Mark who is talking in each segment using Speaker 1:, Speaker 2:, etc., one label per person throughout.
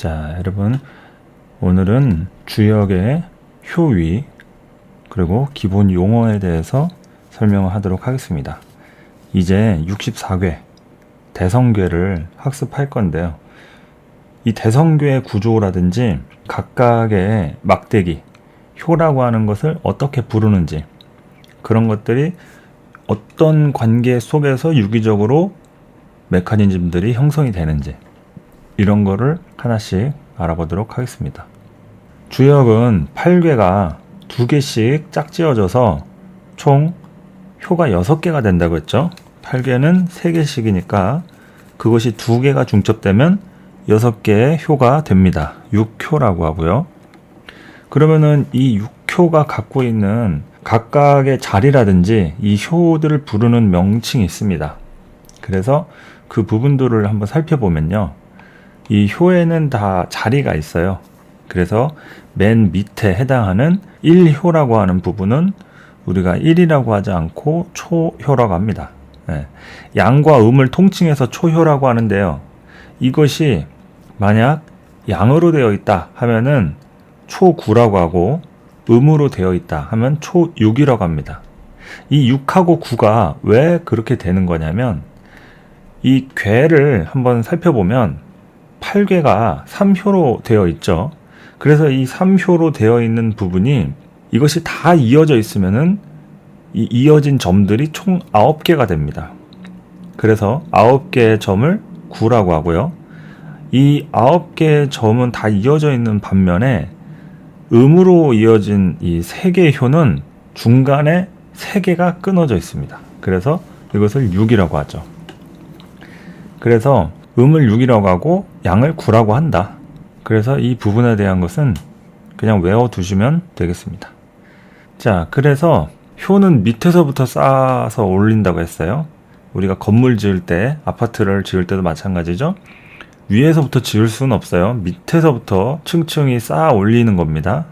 Speaker 1: 자, 여러분, 오늘은 주역의 효위 그리고 기본 용어에 대해서 설명을 하도록 하겠습니다. 이제 64괴 대성괴를 학습할 건데요. 이 대성괴의 구조라든지 각각의 막대기, 효라고 하는 것을 어떻게 부르는지, 그런 것들이 어떤 관계 속에서 유기적으로 메커니즘들이 형성이 되는지, 이런 거를 하나씩 알아보도록 하겠습니다. 주역은 8괴가 2개씩 짝지어져서 총 효가 6개가 된다고 했죠. 8괴는 3개씩이니까 그것이 2개가 중첩되면 6개의 효가 됩니다. 6효라고 하고요. 그러면은 이 6효가 갖고 있는 각각의 자리라든지 이 효들을 부르는 명칭이 있습니다. 그래서 그 부분들을 한번 살펴보면요. 이 효에는 다 자리가 있어요. 그래서 맨 밑에 해당하는 1효라고 하는 부분은 우리가 1이라고 하지 않고 초효라고 합니다. 양과 음을 통칭해서 초효라고 하는데요. 이것이 만약 양으로 되어 있다 하면은 초9라고 하고, 음으로 되어 있다 하면 초6이라고 합니다. 이 6하고 9가 왜 그렇게 되는 거냐면, 이 괴를 한번 살펴보면 8괴가 3효로 되어 있죠. 그래서 이 3효로 되어 있는 부분이 이것이 다 이어져 있으면은 이 이어진 점들이 총 9개가 됩니다. 그래서 9개의 점을 9라고 하고요. 이 9개의 점은 다 이어져 있는 반면에 음으로 이어진 이 3개의 효는 중간에 3개가 끊어져 있습니다. 그래서 이것을 6이라고 하죠. 그래서 음을 6이라고 하고 양을 9라고 한다. 그래서 이 부분에 대한 것은 그냥 외워두시면 되겠습니다. 자, 그래서 효는 밑에서부터 쌓아서 올린다고 했어요. 우리가 건물 지을 때, 아파트를 지을 때도 마찬가지죠. 위에서부터 지을 수는 없어요. 밑에서부터 층층이 쌓아 올리는 겁니다.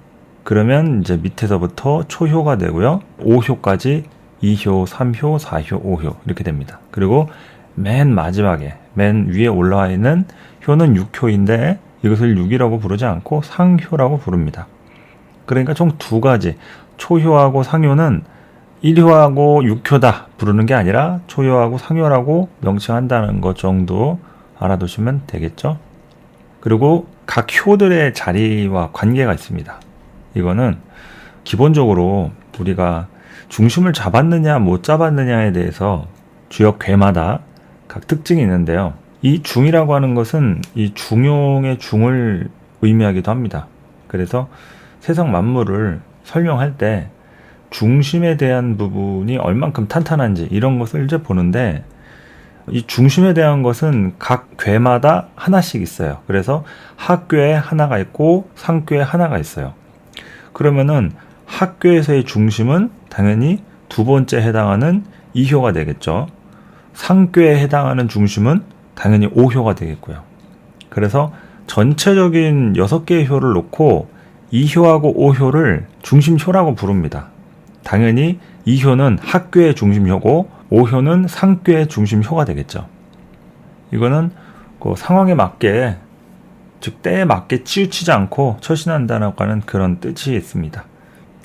Speaker 1: 그러면 이제 밑에서부터 초효가 되고요. 5효까지 2효, 3효, 4효, 5효 이렇게 됩니다. 그리고 맨 마지막에, 맨 위에 올라와 있는 효는 6효인데 이것을 6이라고 부르지 않고 상효라고 부릅니다. 그러니까 총 2가지, 초효하고 상효는 1효하고 6효다 부르는 게 아니라 초효하고 상효라고 명칭한다는 것 정도 알아두시면 되겠죠. 그리고 각 효들의 자리와 관계가 있습니다. 이거는 기본적으로 우리가 중심을 잡았느냐 못 잡았느냐에 대해서 주역 괴마다 각 특징이 있는데요. 이 중이라고 하는 것은 이 중용의 중을 의미하기도 합니다. 그래서 세상 만물을 설명할 때 중심에 대한 부분이 얼만큼 탄탄한지 이런 것을 이제 보는데, 이 중심에 대한 것은 각 괴마다 하나씩 있어요. 그래서 하괴에 하나가 있고 상괴에 하나가 있어요. 그러면은 하괴에서의 중심은 당연히 2번째 해당하는 2효가 되겠죠. 상괴에 해당하는 중심은 당연히 5효가 되겠고요. 그래서 전체적인 6개의 효를 놓고 2효하고 5효를 중심효라고 부릅니다. 당연히 2효는 하괴의 중심효고 5효는 상괴의 중심효가 되겠죠. 이거는 그 상황에 맞게, 즉 때에 맞게 치우치지 않고 처신한다라고 하는 그런 뜻이 있습니다.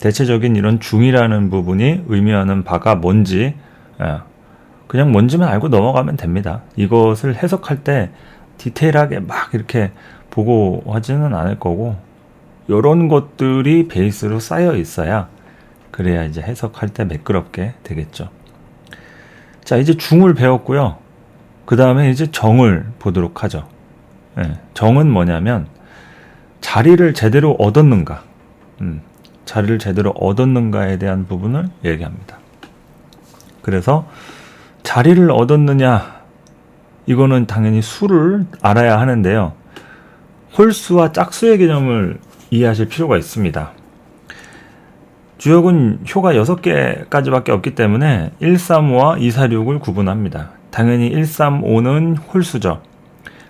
Speaker 1: 대체적인 이런 중이라는 부분이 의미하는 바가 뭔지 그냥 뭔지만 알고 넘어가면 됩니다. 이것을 해석할 때 디테일하게 막 이렇게 보고 하지는 않을 거고, 이런 것들이 베이스로 쌓여 있어야 그래야 이제 해석할 때 매끄럽게 되겠죠. 자, 이제 중을 배웠고요. 그 다음에 이제 정을 보도록 하죠. 정은 뭐냐면 자리를 제대로 얻었는가, 자리를 제대로 얻었는가에 대한 부분을 얘기합니다. 그래서 자리를 얻었느냐, 이거는 당연히 수를 알아야 하는데요. 홀수와 짝수의 개념을 이해하실 필요가 있습니다. 주역은 효가 6개까지밖에 없기 때문에 135와 246을 구분합니다. 당연히 135는 홀수죠.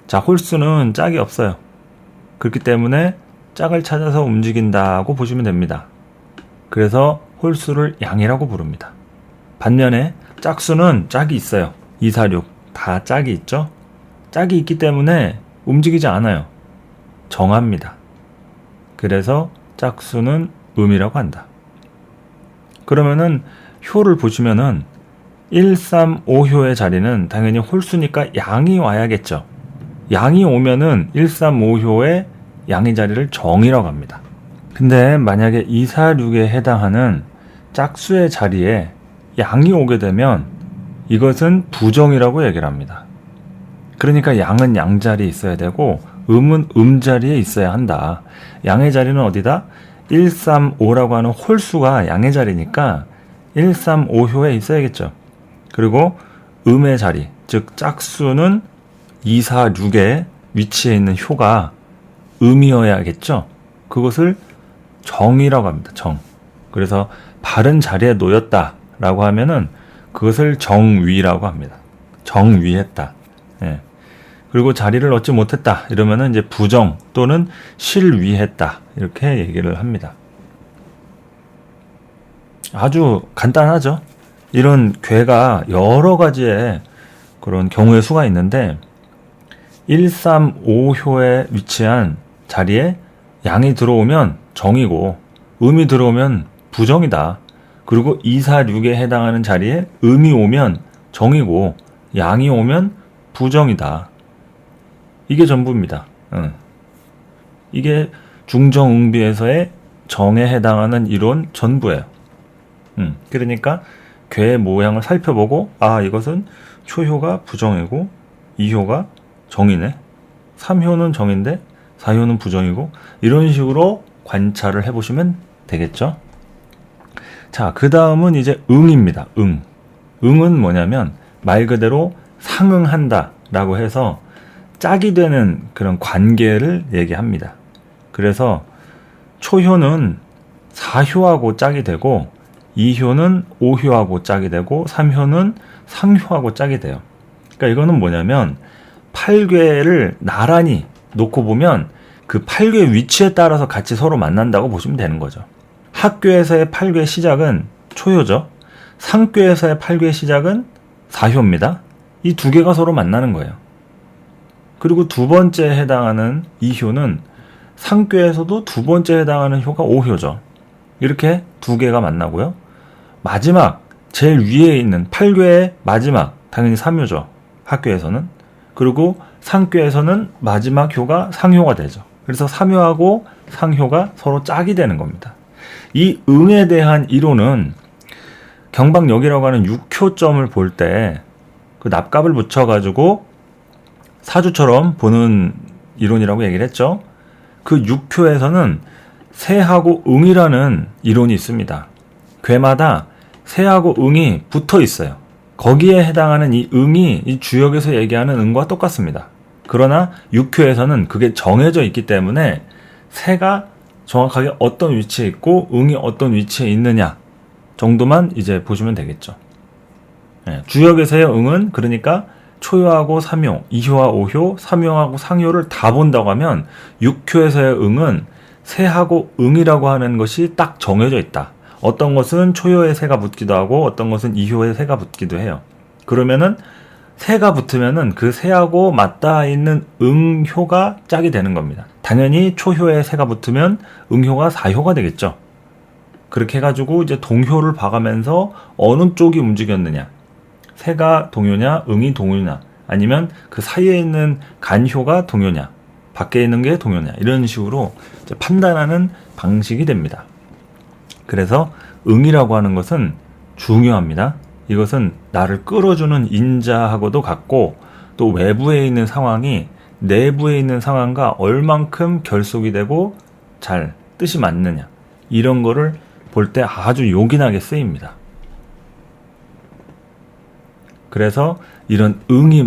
Speaker 1: 자, 홀수는 짝이 없어요. 그렇기 때문에 짝을 찾아서 움직인다고 보시면 됩니다. 그래서 홀수를 양이라고 부릅니다. 반면에 짝수는 짝이 있어요. 246 다 짝이 있죠. 짝이 있기 때문에 움직이지 않아요. 정합니다. 그래서 짝수는 음이라고 한다. 그러면은 효를 보시면은 1, 3, 5효의 자리는 당연히 홀수니까 양이 와야겠죠. 양이 오면은 1, 3, 5효의 양의 자리를 정이라고 합니다. 근데 만약에 2, 4, 6에 해당하는 짝수의 자리에 양이 오게 되면 이것은 부정이라고 얘기를 합니다. 그러니까 양은 양 자리에 있어야 되고 음은 음 자리에 있어야 한다. 양의 자리는 어디다? 1, 3, 5라고 하는 홀수가 양의 자리니까 1, 3, 5효에 있어야겠죠. 그리고 음의 자리, 즉 짝수는 2, 4, 6에 위치해 있는 효가 음이어야겠죠. 그것을 정이라고 합니다. 정. 그래서 바른 자리에 놓였다라고 하면은 그것을 정위라고 합니다. 정위했다. 예. 그리고 자리를 얻지 못했다 이러면은 이제 부정 또는 실위했다 이렇게 얘기를 합니다. 아주 간단하죠. 이런 괴가 여러 가지의 그런 경우의 수가 있는데 1, 3, 5효에 위치한 자리에 양이 들어오면 정이고 음이 들어오면 부정이다. 그리고 2, 4, 6에 해당하는 자리에 음이 오면 정이고 양이 오면 부정이다. 이게 전부입니다. 이게 중정응비에서의 정에 해당하는 이론 전부예요. 그러니까 괴의 모양을 살펴보고 이것은 초효가 부정이고 2효가 정이네. 3효는 정인데 4효는 부정이고 이런 식으로 관찰을 해보시면 되겠죠. 자, 그 다음은 이제 응입니다. 응은 뭐냐면 말 그대로 상응한다 라고 해서 짝이 되는 그런 관계를 얘기합니다. 그래서 초효는 4효하고 짝이 되고 2효는 5효하고 짝이 되고 3효는 상효하고 짝이 돼요. 그러니까 이거는 뭐냐면 8궤를 나란히 놓고 보면 그 8궤 위치에 따라서 같이 서로 만난다고 보시면 되는 거죠. 합궤에서의 8궤 시작은 초효죠. 상궤에서의 8궤 시작은 4효입니다. 이 두 개가 서로 만나는 거예요. 그리고 두 번째에 해당하는 2효는 상궤에서도 두 번째에 해당하는 효가 5효죠. 이렇게 두 개가 만나고요. 마지막 제일 위에 있는 8궤의 마지막 당연히 3효죠. 합궤에서는. 그리고 상궤에서는 마지막 효가 상효가 되죠. 그래서 3효하고 상효가 서로 짝이 되는 겁니다. 이 응에 대한 이론은 경박역이라고 하는 6효점을 볼 때 그 납값을 붙여가지고 사주처럼 보는 이론이라고 얘기를 했죠. 그 6효에서는 세하고 응이라는 이론이 있습니다. 괴마다 세하고 응이 붙어 있어요. 거기에 해당하는 이 응이 이 주역에서 얘기하는 응과 똑같습니다. 그러나 6효에서는 그게 정해져 있기 때문에 세가 정확하게 어떤 위치에 있고 응이 어떤 위치에 있느냐 정도만 이제 보시면 되겠죠. 주역에서의 응은 그러니까 초효하고 3효, 2효와 5효, 3효하고 상효를 다 본다고 하면 6효에서의 응은 세하고 응이라고 하는 것이 딱 정해져 있다. 어떤 것은 초효에 세가 붙기도 하고 어떤 것은 2효에 세가 붙기도 해요. 그러면은 세가 붙으면은 그 세하고 맞닿아 있는 응효가 짝이 되는 겁니다. 당연히 초효에 세가 붙으면 응효가 4효가 되겠죠. 그렇게 해가지고 이제 동효를 봐가면서 어느 쪽이 움직였느냐, 세가 동효냐, 응이 동효냐, 아니면 그 사이에 있는 간효가 동효냐, 밖에 있는 게 동효냐, 이런 식으로 이제 판단하는 방식이 됩니다. 그래서 응이라고 하는 것은 중요합니다. 이것은 나를 끌어주는 인자하고도 같고 또 외부에 있는 상황이 내부에 있는 상황과 얼만큼 결속이 되고 잘 뜻이 맞느냐 이런 거를 볼 때 아주 요긴하게 쓰입니다. 그래서 이런 응이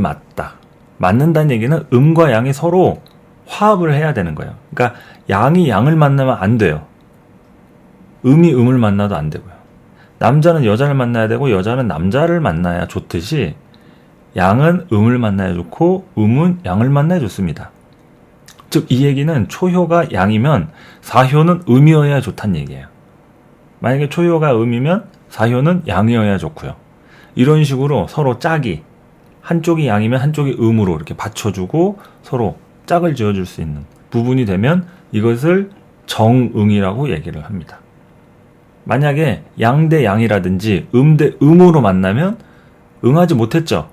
Speaker 1: 맞는다는 얘기는 음과 양이 서로 화합을 해야 되는 거예요. 그러니까 양이 양을 만나면 안 돼요. 음이 음을 만나도 안 되고요. 남자는 여자를 만나야 되고 여자는 남자를 만나야 좋듯이 양은 음을 만나야 좋고 음은 양을 만나야 좋습니다. 즉 이 얘기는 초효가 양이면 4효는 음이어야 좋다는 얘기예요. 만약에 초효가 음이면 4효는 양이어야 좋고요. 이런 식으로 서로 짝이 한쪽이 양이면 한쪽이 음으로 이렇게 받쳐주고 서로 짝을 지어줄 수 있는 부분이 되면 이것을 정응이라고 얘기를 합니다. 만약에 양 대 양이라든지 대 음으로 만나면 응하지 못했죠.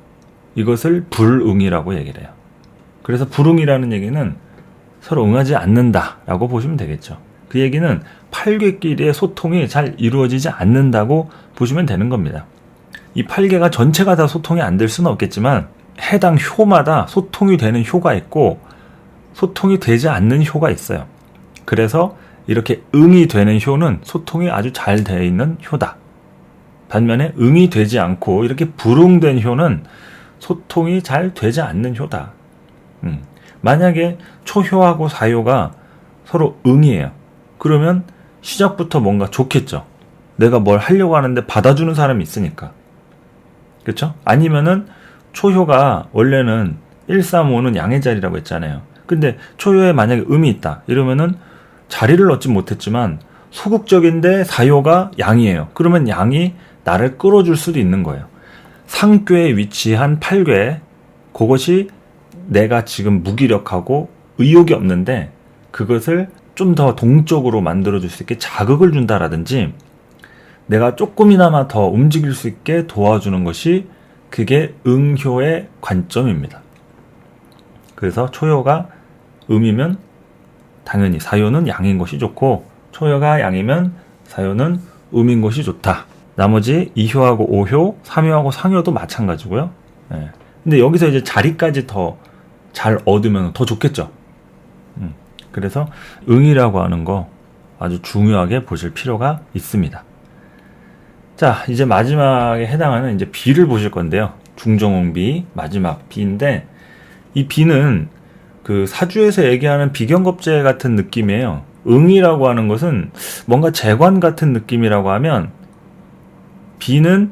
Speaker 1: 이것을 불응이라고 얘기를 해요. 그래서 불응이라는 얘기는 서로 응하지 않는다라고 보시면 되겠죠. 그 얘기는 팔괘끼리의 소통이 잘 이루어지지 않는다고 보시면 되는 겁니다. 이 팔괘가 전체가 다 소통이 안 될 수는 없겠지만 해당 효마다 소통이 되는 효가 있고 소통이 되지 않는 효가 있어요. 그래서 이렇게 응이 되는 효는 소통이 아주 잘 되어 있는 효다. 반면에 응이 되지 않고 이렇게 불응된 효는 소통이 잘 되지 않는 효다. 만약에 초효하고 사효가 서로 응이에요. 그러면 시작부터 뭔가 좋겠죠. 내가 뭘 하려고 하는데 받아주는 사람이 있으니까. 그렇죠? 아니면은 초효가 원래는 1, 3, 5는 양의 자리라고 했잖아요. 근데 초효에 만약에 음이 있다. 이러면은 자리를 얻지 못했지만 소극적인데 사효가 양이에요. 그러면 양이 나를 끌어줄 수도 있는 거예요. 상괴에 위치한 팔괴, 그것이 내가 지금 무기력하고 의욕이 없는데 그것을 좀 더 동적으로 만들어줄 수 있게 자극을 준다라든지 내가 조금이나마 더 움직일 수 있게 도와주는 것이 그게 응효의 관점입니다. 그래서 초효가 음이면 당연히 사효는 양인 것이 좋고 초효가 양이면 사효는 음인 것이 좋다. 나머지 2효하고 5효, 3효하고 상효도 마찬가지고요. 예. 근데 여기서 이제 자리까지 더 잘 얻으면 더 좋겠죠. 그래서 응이라고 하는 거 아주 중요하게 보실 필요가 있습니다. 자, 이제 마지막에 해당하는 이제 비를 보실 건데요. 중정응비 마지막 비인데 이 비는 그 사주에서 얘기하는 비경겁제 같은 느낌이에요. 응이라고 하는 것은 뭔가 재관 같은 느낌이라고 하면 비는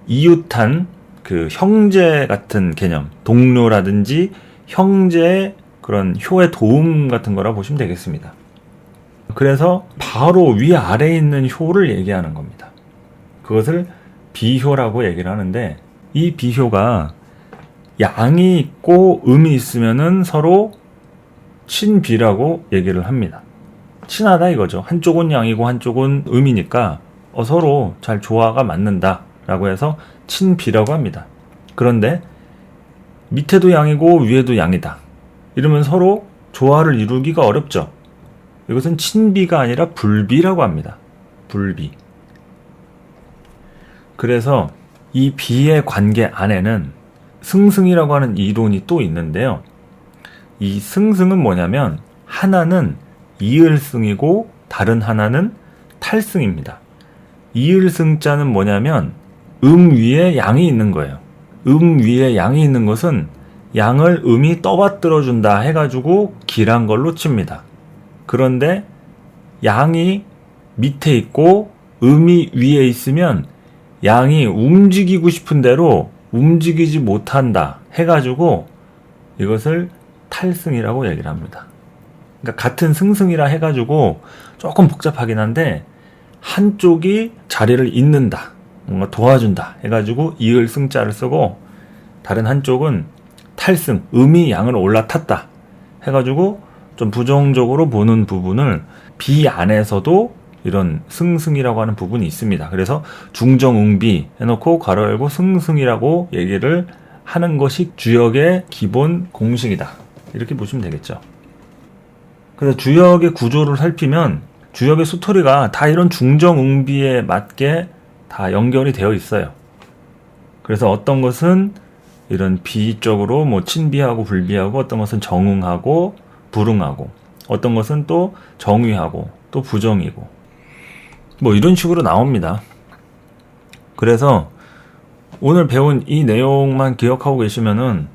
Speaker 1: 이웃한 그 형제 같은 개념, 동료라든지 형제의 그런 효의 도움 같은 거라 보시면 되겠습니다. 그래서 바로 위아래에 있는 효를 얘기하는 겁니다. 그것을 비효라고 얘기를 하는데 이 비효가 양이 있고 음이 있으면은 서로 친비라고 얘기를 합니다. 친하다 이거죠. 한쪽은 양이고 한쪽은 음이니까 서로 잘 조화가 맞는다라고 해서 친비라고 합니다. 그런데 밑에도 양이고 위에도 양이다. 이러면 서로 조화를 이루기가 어렵죠. 이것은 친비가 아니라 불비라고 합니다. 불비. 그래서 이 비의 관계 안에는 승승이라고 하는 이론이 또 있는데요. 이 승승은 뭐냐면 하나는 이을승이고 다른 하나는 탈승입니다. 이을승자는 뭐냐면 위에 양이 있는 거예요. 위에 양이 있는 것은 양을 음이 떠받들어 준다 해가지고 길한 걸로 칩니다. 그런데 양이 밑에 있고 음이 위에 있으면 양이 움직이고 싶은 대로 움직이지 못한다 해가지고 이것을 탈승이라고 얘기를 합니다. 그러니까 같은 승승이라 해가지고 조금 복잡하긴 한데 한쪽이 자리를 잇는다, 뭔가 도와준다 해가지고 이을 승자를 쓰고 다른 한쪽은 탈승, 음이 양을 올라탔다 해가지고 좀 부정적으로 보는 부분을 비 안에서도 이런 승승이라고 하는 부분이 있습니다. 그래서 중정응비 해놓고 괄호 열고 승승이라고 얘기를 하는 것이 주역의 기본 공식이다. 이렇게 보시면 되겠죠. 그래서 주역의 구조를 살피면 주역의 스토리가 다 이런 중정응비에 맞게 다 연결이 되어 있어요. 그래서 어떤 것은 이런 비적으로 뭐 친비하고 불비하고 어떤 것은 정응하고 불응하고 어떤 것은 또 정위하고 또 부정이고 뭐 이런 식으로 나옵니다. 그래서 오늘 배운 이 내용만 기억하고 계시면은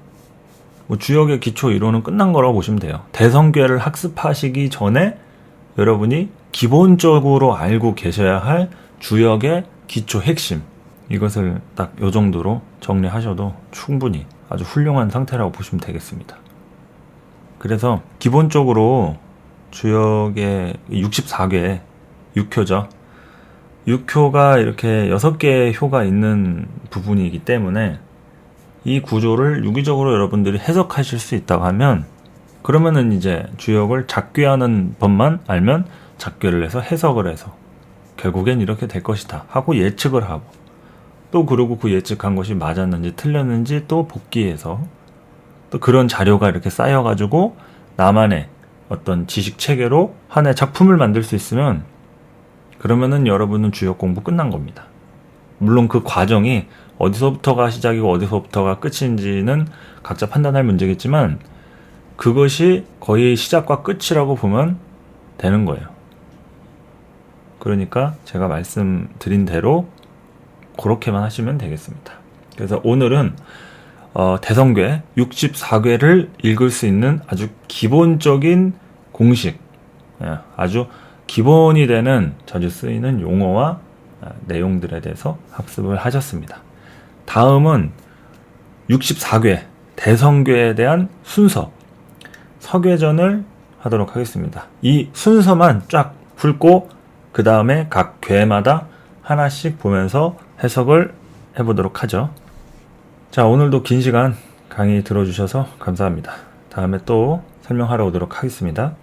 Speaker 1: 뭐 주역의 기초 이론은 끝난 거라고 보시면 돼요. 대성괴를 학습하시기 전에 여러분이 기본적으로 알고 계셔야 할 주역의 기초 핵심, 이것을 딱 요 정도로 정리하셔도 충분히 아주 훌륭한 상태라고 보시면 되겠습니다. 그래서 기본적으로 주역의 64개 6효죠. 6효가 이렇게 6개의 효가 있는 부분이기 때문에 이 구조를 유기적으로 여러분들이 해석하실 수 있다고 하면 그러면은 이제 주역을 작괴하는 법만 알면 작괴를 해서 해석을 해서 결국엔 이렇게 될 것이다 하고 예측을 하고, 또 그러고 그 예측한 것이 맞았는지 틀렸는지 또 복기해서 또 그런 자료가 이렇게 쌓여가지고 나만의 어떤 지식 체계로 하나의 작품을 만들 수 있으면, 그러면은 여러분은 주역 공부 끝난 겁니다. 물론 그 과정이 어디서부터가 시작이고 어디서부터가 끝인지는 각자 판단할 문제겠지만 그것이 거의 시작과 끝이라고 보면 되는 거예요. 그러니까 제가 말씀드린 대로 그렇게만 하시면 되겠습니다. 그래서 오늘은 대성괴 64괴를 읽을 수 있는 아주 기본적인 공식, 아주 기본이 되는 자주 쓰이는 용어와 내용들에 대해서 학습을 하셨습니다. 다음은 64괴 대성괴에 대한 순서, 서괴전을 하도록 하겠습니다. 이 순서만 쫙 훑고 그 다음에 각 괴마다 하나씩 보면서 해석을 해보도록 하죠. 자, 오늘도 긴 시간 강의 들어주셔서 감사합니다. 다음에 또 설명하러 오도록 하겠습니다.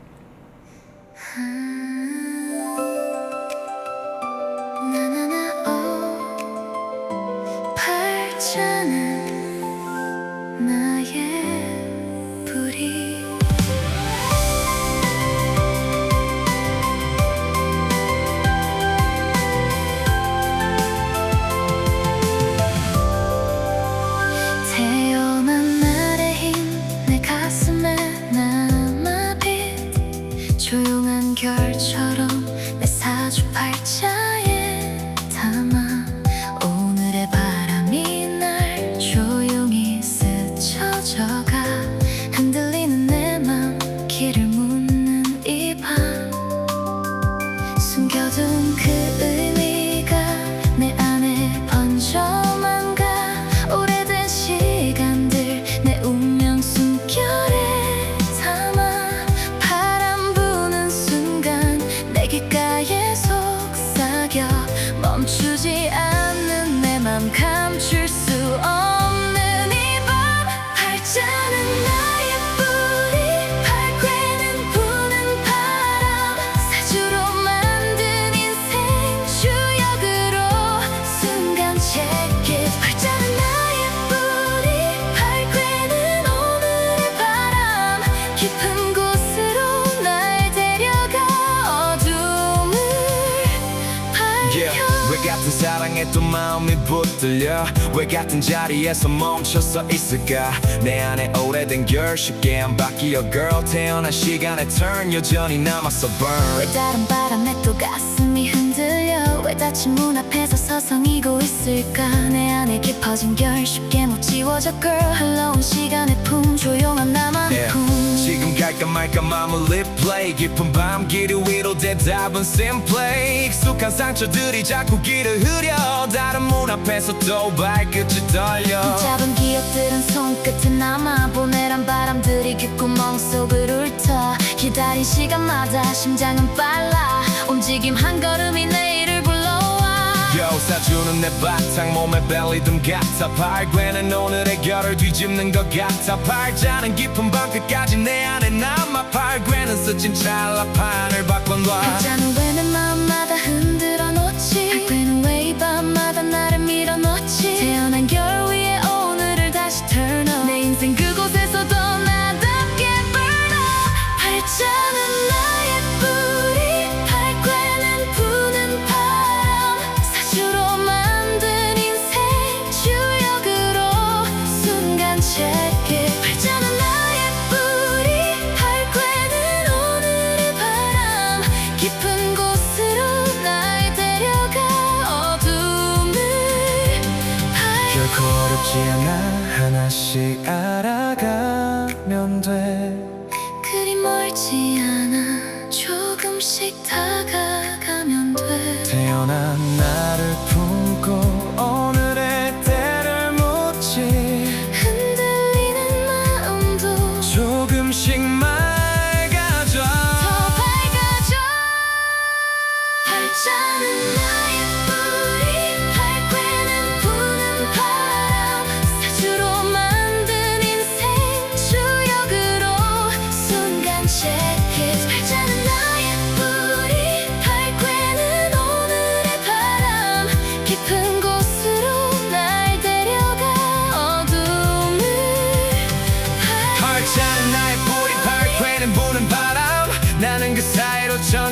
Speaker 2: 결처럼 내 사주팔자에 담아 오늘의 바람이 날 조용히 스쳐져가 흔들리는 내 맘 길을 묻는 이 밤 숨겨둔 그 의미가 내 안에 번져만 가 오래된 시간들 내 운명 숨결에 담아 바람 부는 순간 내 귓가에 속삭여 멈추지 않는 내 맘 감출 수 없는 이 밤 팔자는 나의 뿌리 팔괴는 부는 바람 사주로 만든 인생 주역으로 순간 check it 팔자는 나의 뿌리 팔괴는 오늘의 바람 깊은 곳으로 날 데려가 어둠을
Speaker 3: Yeah,
Speaker 2: 밝혀
Speaker 3: 왜 같은 사랑에 또 마음이 붙들려 왜 같은 자리에서 멈춰서 있을까 내 안에 오래된 결 쉽게 안 바뀌어 girl 태어난 시간의 turn 여전히 남았어 burn
Speaker 2: 왜 다른 바람에 또 가슴이 흔들려 왜 닫힌 문 앞에서 서성이고 있을까 내 안에 깊어진 결 쉽게 못 지워져 girl 흘러온 시간의 품 조용한 나만의
Speaker 3: Yeah,
Speaker 2: 품
Speaker 3: 지금 갈까 말까 맘을 replay 깊은 밤 길 위로 대답은 simply 익숙한 상처들이 자꾸 길을 흐려 다른 문 앞에서 또 발끝이 떨려
Speaker 2: 잡은 기억들은 손끝에 남아 보내란 바람들이 귓구멍 속을 훑어 기다린 시간마다 심장은 빨라 움직임 한 걸음이 내일을 불러와
Speaker 3: Yo, 사주는 내 바탕 몸에 벨리듬 같아 발괴는 오늘의 결을 뒤집는 것 같아 팔자는 깊은 밤 끝까지 내 안에 남아 발괴는 스친 찰나판을 바꿔놔
Speaker 2: 팔자는 왜 내 마음마다 흔들어 놓지 팔괴는 왜 이 밤마다 나를 밀어넣지 태어난 결 위에 오늘을 다시 turn up 내 인생 그곳에서 더 나답게 burn up 팔자는 나의 뿌리 팔괴는 부는 바람 사주로 만든 인생 주역으로 순간 check it 팔자는 나의 뿌리 팔괴는 오늘의 바람 깊은 곳으로 날 데려가 어둠을
Speaker 3: 결코
Speaker 2: 밝혀
Speaker 3: 어렵지 않아 하나씩 알아가면 돼
Speaker 2: 그리 멀지 않아 조금씩 다가가면 돼
Speaker 3: 태어난 나를 품고 오늘의 때를 묻지
Speaker 2: 흔들리는 마음도
Speaker 3: 조금씩 맑아져
Speaker 2: 더 밝아져 팔자는 나의 뿌리 팔괴는 부는 바람 사주로 만든 인생 주역으로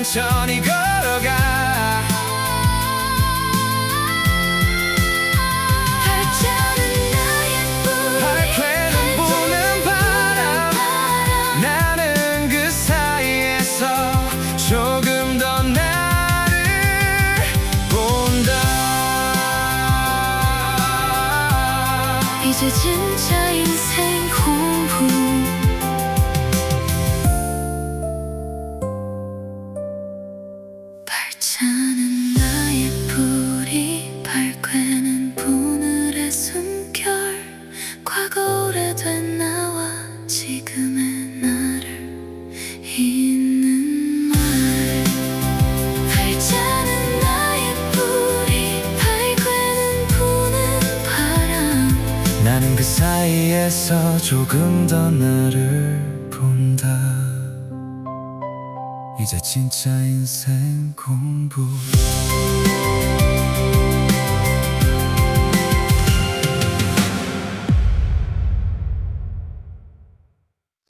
Speaker 3: 천천히 걸어가
Speaker 2: 발자는 나의 뿌리
Speaker 3: 발괴는 부는 바람 나는 그 사이에서 조금 더 나를 본다
Speaker 2: 이제 진짜 인생 공부 발자는 나의 뿌리 발괴는 부늘의 숨결 과거 오래된 나와 지금의 나를 잇는 말 발자는 나의 뿌리 발괴는 부는 바람
Speaker 3: 나는 그 사이에서 조금 더 나를 본다 이제 진짜 인생 공부